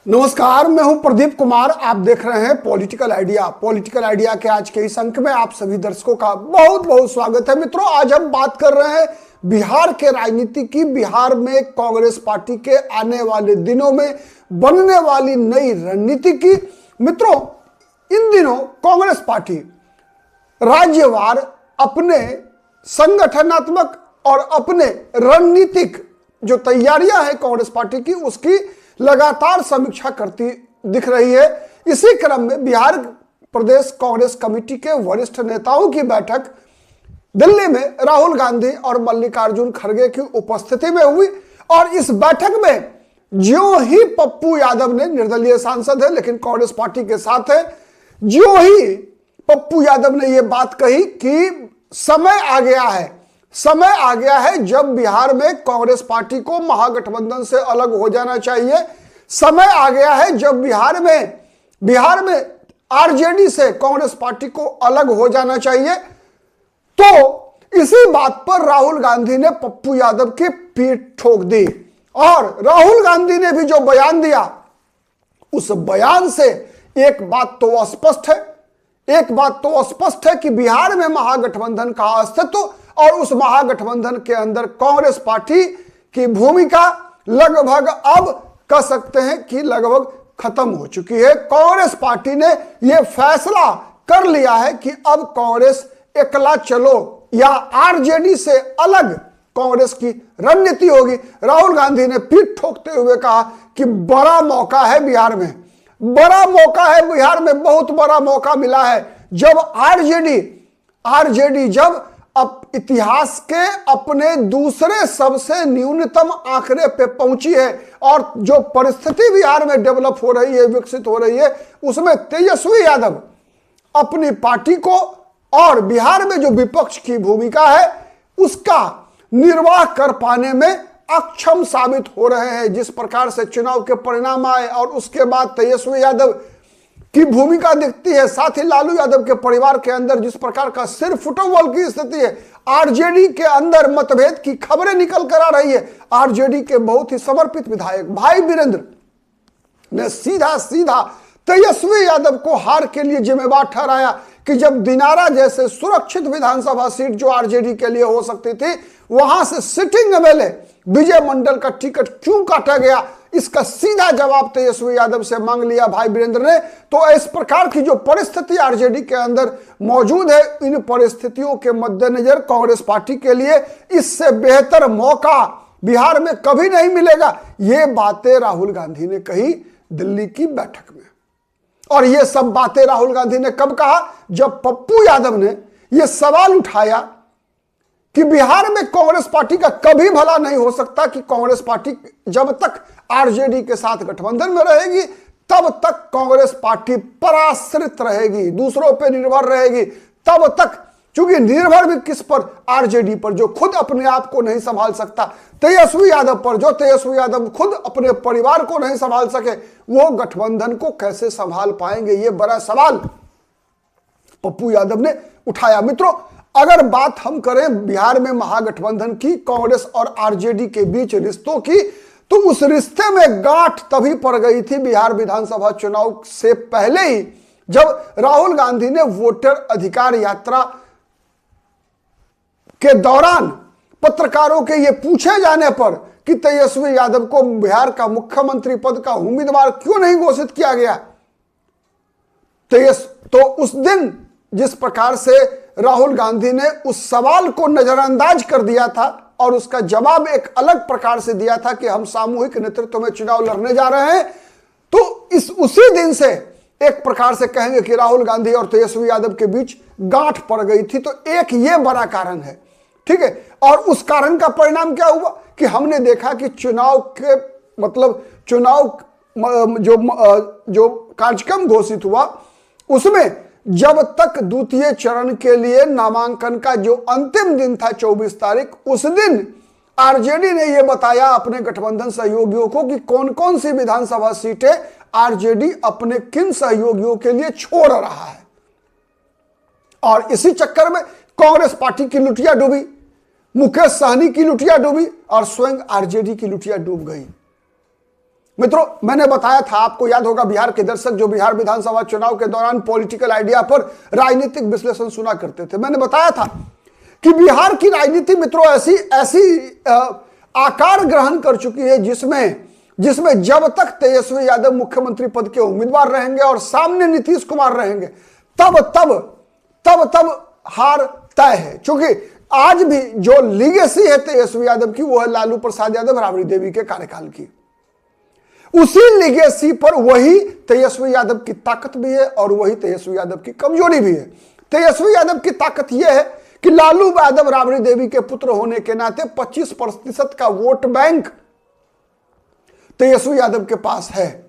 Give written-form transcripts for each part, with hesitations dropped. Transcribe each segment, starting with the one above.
नमस्कार, मैं हूं प्रदीप कुमार। आप देख रहे हैं पॉलिटिकल आइडिया। पॉलिटिकल आइडिया के आज के इस अंक में आप सभी दर्शकों का बहुत बहुत स्वागत है। मित्रों, आज हम बात कर रहे हैं बिहार के राजनीति की। बिहार में कांग्रेस पार्टी के आने वाले दिनों में बनने वाली नई रणनीति की। मित्रों, इन दिनों कांग्रेस पार्टी राज्यवार अपने संगठनात्मक और अपने रणनीतिक जो तैयारियां हैं कांग्रेस पार्टी की, उसकी लगातार समीक्षा करती दिख रही है। इसी क्रम में बिहार प्रदेश कांग्रेस कमेटी के वरिष्ठ नेताओं की बैठक दिल्ली में राहुल गांधी और मल्लिकार्जुन खड़गे की उपस्थिति में हुई। और इस बैठक में ज्यों ही पप्पू यादव ने, निर्दलीय सांसद है लेकिन कांग्रेस पार्टी के साथ है, ज्यों ही पप्पू यादव ने यह बात कही कि समय आ गया है जब बिहार में कांग्रेस पार्टी को महागठबंधन से अलग हो जाना चाहिए। समय आ गया है जब बिहार में आरजेडी से कांग्रेस पार्टी को अलग हो जाना चाहिए। तो इसी बात पर राहुल गांधी ने पप्पू यादव की पीठ ठोक दी। और राहुल गांधी ने भी जो बयान दिया, उस बयान से एक बात तो स्पष्ट है कि बिहार में महागठबंधन का अस्तित्व और उस महागठबंधन के अंदर कांग्रेस पार्टी की भूमिका लगभग, अब कह सकते हैं कि लगभग खत्म हो चुकी है। कांग्रेस पार्टी ने यह फैसला कर लिया है कि अब कांग्रेस एकला चलो या आरजेडी से अलग कांग्रेस की रणनीति होगी। राहुल गांधी ने पीठ ठोकते हुए कहा कि बड़ा मौका है बिहार में, बहुत बड़ा मौका मिला है जब आरजेडी जब अब इतिहास के अपने दूसरे सबसे न्यूनतम आंकड़े पे पहुंची है। और जो परिस्थिति बिहार में डेवलप हो रही है, विकसित हो रही है, उसमें तेजस्वी यादव अपनी पार्टी को और बिहार में जो विपक्ष की भूमिका है उसका निर्वाह कर पाने में अक्षम साबित हो रहे हैं। जिस प्रकार से चुनाव के परिणाम आए और उसके बाद तेजस्वी यादव की भूमिका दिखती है, साथ ही लालू यादव के परिवार के अंदर जिस प्रकार का सिर फुटबॉल की स्थिति है, आरजेडी के अंदर मतभेद की खबरें निकल कर आ रही है। आरजेडी के बहुत ही समर्पित विधायक भाई वीरेंद्र ने सीधा तेजस्वी यादव को हार के लिए जिम्मेवार ठहराया कि जब दिनारा जैसे सुरक्षित विधानसभा सीट जो आरजेडी के लिए हो सकती थी, वहां से सिटिंग एमएलए विजय मंडल का टिकट क्यों काटा गया, इसका सीधा जवाब तेजस्वी यादव से मांग लिया भाई वीरेंद्र ने। तो इस प्रकार की जो परिस्थिति आरजेडी के अंदर मौजूद है, इन परिस्थितियों के मद्देनजर कांग्रेस पार्टी के लिए इससे बेहतर मौका बिहार में कभी नहीं मिलेगा। ये बातें राहुल गांधी ने कही दिल्ली की बैठक में। और ये सब बातें राहुल गांधी ने कब कहा? जब पप्पू यादव ने यह सवाल उठाया कि बिहार में कांग्रेस पार्टी का कभी भला नहीं हो सकता, कि कांग्रेस पार्टी जब तक आरजेडी के साथ गठबंधन में रहेगी तब तक कांग्रेस पार्टी पराश्रित रहेगी, दूसरों पर निर्भर रहेगी तब तक। क्योंकि निर्भर भी किस पर? आरजेडी पर, जो खुद अपने आप को नहीं संभाल सकता। तेजस्वी यादव पर, जो तेजस्वी यादव खुद अपने परिवार को नहीं संभाल सके, वो गठबंधन को कैसे संभाल पाएंगे? ये बड़ा सवाल पप्पू यादव ने उठाया। मित्रों, अगर बात हम करें बिहार में महागठबंधन की, कांग्रेस और आरजेडी के बीच रिश्तों की, तो उस रिश्ते में गांठ तभी पड़ गई थी बिहार विधानसभा चुनाव से पहले ही, जब राहुल गांधी ने वोटर अधिकार यात्रा के दौरान पत्रकारों के ये पूछे जाने पर कि तेजस्वी यादव को बिहार का मुख्यमंत्री पद का उम्मीदवार क्यों नहीं घोषित किया गया, तो उस दिन जिस प्रकार से राहुल गांधी ने उस सवाल को नजरअंदाज कर दिया था और उसका जवाब एक अलग प्रकार से दिया था कि हम सामूहिक नेतृत्व में चुनाव लड़ने जा रहे हैं, तो उसी दिन से एक प्रकार से कहेंगे कि राहुल गांधी और तेजस्वी यादव के बीच गांठ पड़ गई थी। तो एक ये बड़ा कारण है, ठीक है। और उस कारण का परिणाम क्या हुआ कि हमने देखा कि चुनाव जो कार्यक्रम घोषित हुआ, उसमें जब तक द्वितीय चरण के लिए नामांकन का जो अंतिम दिन था 24 तारीख, उस दिन आरजेडी ने यह बताया अपने गठबंधन सहयोगियों को कि कौन कौन सी विधानसभा सीटें आरजेडी अपने किन सहयोगियों के लिए छोड़ रहा है। और इसी चक्कर में कांग्रेस पार्टी की लुटिया डूबी, मुकेश सहनी की लुटिया डूबी और स्वयं आरजेडी की लुटिया डूब गई। मित्रों, मैंने बताया था, आपको याद होगा, बिहार के दर्शक जो बिहार विधानसभा चुनाव के दौरान पॉलिटिकल आइडिया पर राजनीतिक विश्लेषण सुना करते थे, मैंने बताया था कि बिहार की राजनीति मित्रों ऐसी आकार ग्रहण कर चुकी है जिसमें जब तक तेजस्वी यादव मुख्यमंत्री पद के उम्मीदवार रहेंगे और सामने नीतीश कुमार रहेंगे, तब हार तय है। क्योंकि आज भी जो लीगेसी है तेजस्वी यादव की, वो है लालू प्रसाद यादव, राबड़ी देवी के कार्यकाल की। उसी लीगेसी पर वही तेजस्वी यादव की ताकत भी है और वही तेजस्वी यादव की कमजोरी भी है। तेजस्वी यादव की ताकत यह है कि लालू यादव राबड़ी देवी के पुत्र होने के नाते 25% का वोट बैंक तेजस्वी यादव के पास है,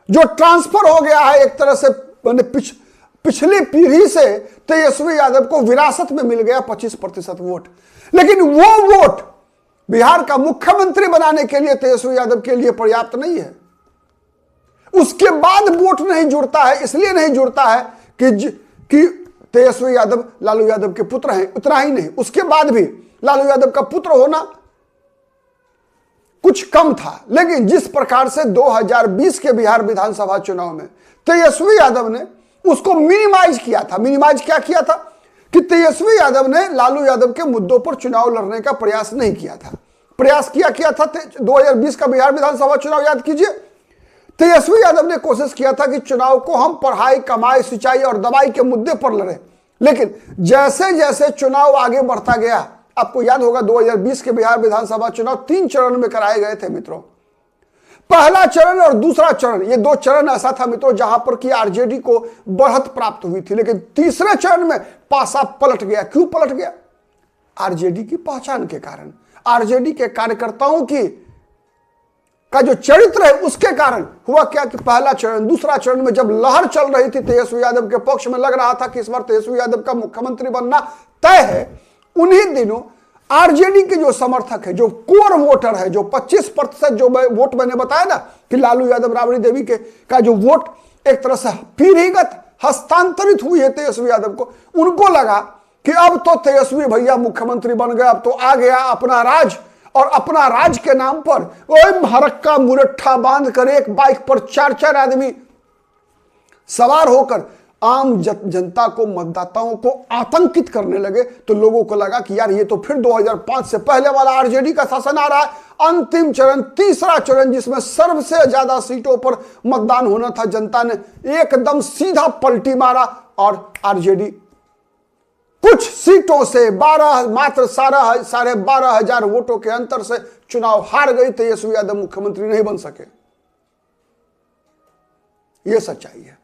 जो ट्रांसफर हो गया है एक तरह से, पिछली पीढ़ी से तेजस्वी यादव को विरासत में मिल गया 25% वोट। लेकिन वो वोट बिहार का मुख्यमंत्री बनाने के लिए तेजस्वी यादव के लिए पर्याप्त नहीं है। उसके बाद वोट नहीं जुड़ता है, इसलिए नहीं जुड़ता है कि तेजस्वी यादव लालू यादव के पुत्र हैं। उतना ही नहीं, उसके बाद भी लालू यादव का पुत्र होना कुछ कम था। लेकिन जिस प्रकार से 2020 के बिहार विधानसभा चुनाव में तेजस्वी यादव ने उसको मिनिमाइज किया था। मिनिमाइज क्या किया था कि तेजस्वी यादव ने लालू यादव के मुद्दों पर चुनाव लड़ने का प्रयास नहीं किया था। प्रयास किया था 2020 का बिहार विधानसभा चुनाव याद कीजिए। तेजस्वी यादव ने कोशिश किया था कि चुनाव को हम पढ़ाई, कमाई, सिंचाई और दवाई के मुद्दे पर लड़े। लेकिन जैसे जैसे चुनाव आगे बढ़ता गया, आपको याद होगा 2020 के बिहार विधानसभा चुनाव 3 चरण में कराए गए थे मित्रों। पहला चरण और दूसरा चरण, ये 2 चरण ऐसा था मित्रों जहां पर कि आरजेडी को बढ़त प्राप्त हुई थी। लेकिन तीसरे चरण में पासा पलट गया। क्यों पलट गया? आरजेडी की पहचान के कारण, आरजेडी के कार्यकर्ताओं का जो चरित्र है उसके कारण हुआ क्या कि पहला चरण, दूसरा चरण में जब लहर चल रही थी तेजस्वी यादव के पक्ष में, लग रहा था कि इस बार तेजस्वी यादव का मुख्यमंत्री बनना तय है, उन्हीं दिनों आरजेडी के जो समर्थक है, जो कोर वोटर है, जो 25% जो वोट मैंने बताया ना कि लालू यादव राबड़ी देवी का जो वोट एक तरह से पीढ़ीगत हस्तांतरित हुई है तेजस्वी यादव को, उनको लगा कि अब तो तेजस्वी भैया मुख्यमंत्री बन गए, अब तो आ गया अपना राज। और अपना राज के नाम पर वही भरक्का मुरट्ठा बांध कर एक बाइक पर 4-4 आदमी सवार होकर आम जनता को, मतदाताओं को आतंकित करने लगे। तो लोगों को लगा कि यार ये तो फिर 2005 से पहले वाला आरजेडी का शासन आ रहा है। अंतिम चरण, तीसरा चरण, जिसमें सबसे ज्यादा सीटों पर मतदान होना था, जनता ने एकदम सीधा पलटी मारा और आरजेडी कुछ सीटों से मात्र 12,500 वोटों के अंतर से चुनाव हार गई। तेजस्वी यादव मुख्यमंत्री नहीं बन सके। यह सच्चाई है।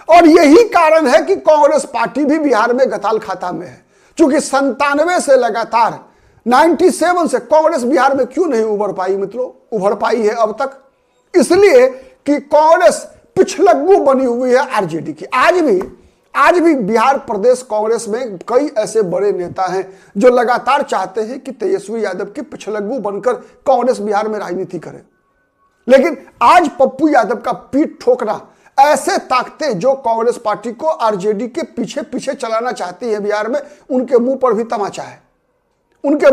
और यही कारण है कि कांग्रेस पार्टी भी बिहार में गताल खाता में है। क्योंकि 97 से लगातार 97 से कांग्रेस बिहार में क्यों नहीं उभर पाई मित्रों? उभर पाई है अब तक इसलिए कि कांग्रेस पिछलग्गू बनी हुई है आरजेडी की। आज भी बिहार प्रदेश कांग्रेस में कई ऐसे बड़े नेता हैं जो लगातार चाहते हैं कि तेजस्वी यादव के पिछलग्गू बनकर कांग्रेस बिहार में राजनीति करे। लेकिन आज पप्पू यादव का पीठ ठोकना, ऐसे ताकतें जो कांग्रेस पार्टी को आरजेडी के पीछे पीछे चलाना चाहती है बिहार में, उनके मुंह पर भी तमाचा है। उनकी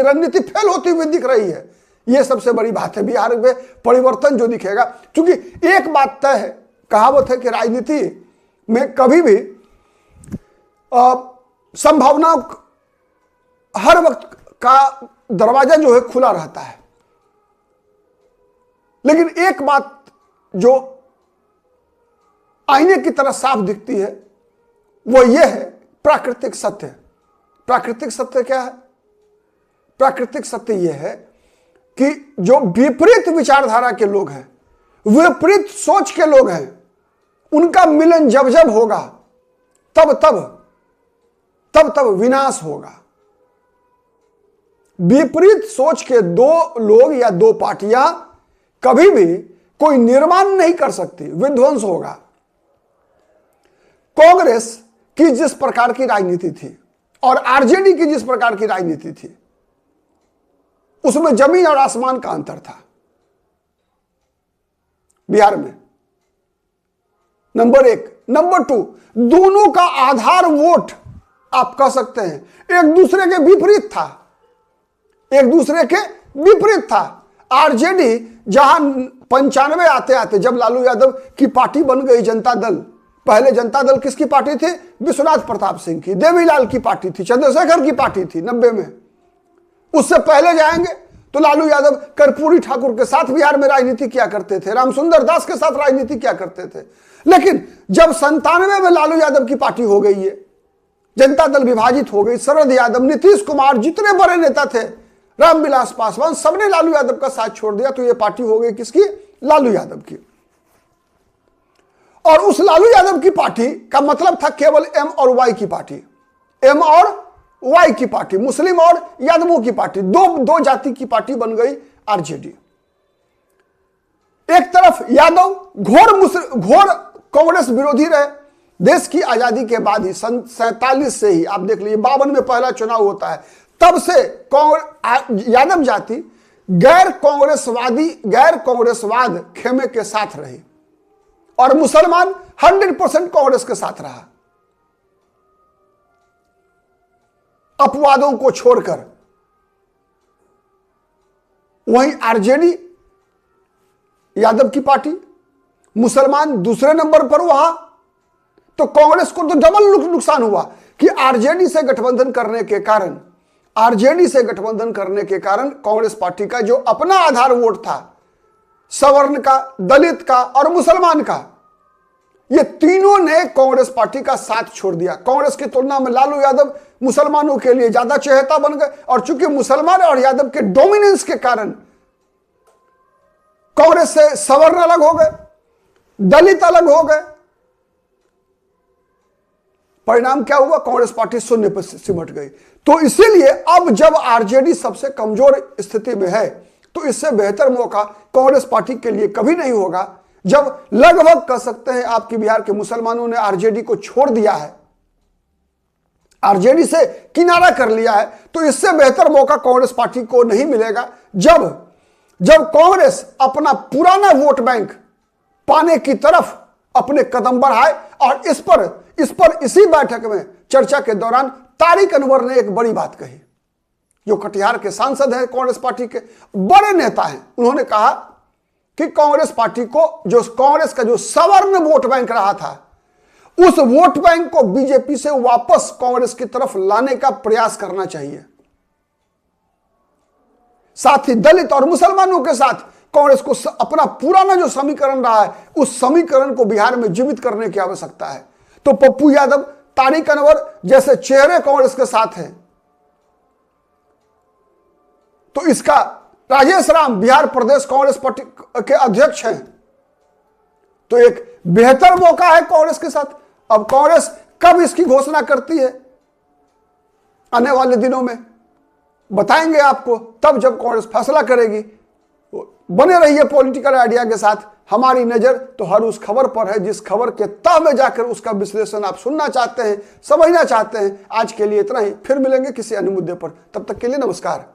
रणनीति फेल होती हुई दिख रही है। यह सबसे बड़ी बात है। बिहार में परिवर्तन जो दिखेगा, क्योंकि एक बात तय है, कहावत है कि राजनीति में कभी भी संभावना हर वक्त का दरवाजा जो है खुला रहता है। लेकिन एक बात जो आईने की तरह साफ दिखती है वो ये है प्राकृतिक सत्य। प्राकृतिक सत्य क्या है? प्राकृतिक सत्य यह है कि जो विपरीत विचारधारा के लोग हैं, विपरीत सोच के लोग हैं, उनका मिलन जब होगा तब विनाश होगा। विपरीत सोच के 2 लोग या 2 पार्टियां कभी भी कोई निर्माण नहीं कर सकती, विध्वंस होगा। कांग्रेस की जिस प्रकार की राजनीति थी और आरजेडी की जिस प्रकार की राजनीति थी, उसमें जमीन और आसमान का अंतर था बिहार में। नंबर 1। नंबर 2, दोनों का आधार वोट आप कह सकते हैं एक दूसरे के विपरीत था। आरजेडी जहां 95 आते आते जब लालू यादव की पार्टी बन गई जनता दल, पहले जनता दल किसकी पार्टी थी? विश्वनाथ प्रताप सिंह की, देवीलाल की पार्टी थी, चंद्रशेखर की पार्टी थी 90 में। उससे पहले जाएंगे तो लालू यादव कर्पूरी ठाकुर के साथ बिहार में राजनीति किया करते थे, रामसुंदर दास के साथ राजनीति किया करते थे। लेकिन जब 97 में लालू यादव की पार्टी हो गई है, जनता दल विभाजित हो गई, शरद यादव, नीतीश कुमार, जितने बड़े नेता थे, रामविलास पासवान, सबने लालू यादव का साथ छोड़ दिया। तो यह पार्टी हो गई किसकी? लालू यादव की। और उस लालू यादव की पार्टी का मतलब था केवल एम और वाई की पार्टी, एम और वाई की पार्टी, मुस्लिम और यादवों की पार्टी, दो जाति की पार्टी बन गई आरजेडी। एक तरफ यादव घोर कांग्रेस विरोधी रहे। देश की आजादी के बाद ही सन 47 से ही आप देख लीजिए, 52 में पहला चुनाव होता है, तब से यादव जाति गैर कांग्रेसवाद खेमे के साथ रही और मुसलमान 100% कांग्रेस के साथ रहा। अपवादों को छोड़कर वहीं आरजेडी यादव की पार्टी, मुसलमान दूसरे नंबर पर वहां। तो कांग्रेस को तो डबल नुकसान हुआ कि आरजेडी से गठबंधन करने के कारण कांग्रेस पार्टी का जो अपना आधार वोट था, सवर्ण का, दलित का और मुसलमान का, ये तीनों ने कांग्रेस पार्टी का साथ छोड़ दिया। कांग्रेस की तुलना में लालू यादव मुसलमानों के लिए ज्यादा चहेता बन गए और चूंकि मुसलमान और यादव के डोमिनेंस के कारण कांग्रेस से सवर्ण अलग हो गए, दलित अलग हो गए। परिणाम क्या हुआ? कांग्रेस पार्टी शून्य पर सिमट गई। तो इसीलिए अब जब आरजेडी सबसे कमजोर स्थिति में है तो इससे बेहतर मौका कांग्रेस पार्टी के लिए कभी नहीं होगा। जब लगभग कह सकते हैं आपकी बिहार के मुसलमानों ने आरजेडी को छोड़ दिया है, आरजेडी से किनारा कर लिया है, तो इससे बेहतर मौका कांग्रेस पार्टी को नहीं मिलेगा। जब कांग्रेस अपना पुराना वोट बैंक पाने की तरफ अपने कदम बढ़ाए। और इसी बैठक में चर्चा के दौरान तारिक अनवर ने एक बड़ी बात कही, जो कटिहार के सांसद हैं, कांग्रेस पार्टी के बड़े नेता हैं। उन्होंने कहा कि कांग्रेस पार्टी को, जो कांग्रेस का जो सवर्ण वोट बैंक रहा था, उस वोट बैंक को बीजेपी से वापस कांग्रेस की तरफ लाने का प्रयास करना चाहिए। साथ ही दलित और मुसलमानों के साथ कांग्रेस को अपना पुराना जो समीकरण रहा है, उस समीकरण को बिहार में जीवित करने की आवश्यकता है। तो पप्पू यादव, तारिक अनवर जैसे चेहरे कांग्रेस के साथ हैं, तो इसका राजेश राम बिहार प्रदेश कांग्रेस पार्टी के अध्यक्ष हैं, तो एक बेहतर मौका है कांग्रेस के साथ। अब कांग्रेस कब इसकी घोषणा करती है आने वाले दिनों में बताएंगे आपको, तब जब कांग्रेस फैसला करेगी। बने रहिए पॉलिटिकल आइडिया के साथ। हमारी नजर तो हर उस खबर पर है जिस खबर के तह में जाकर उसका विश्लेषण आप सुनना चाहते हैं, समझना चाहते हैं। आज के लिए इतना ही, फिर मिलेंगे किसी अन्य मुद्दे पर। तब तक के लिए नमस्कार।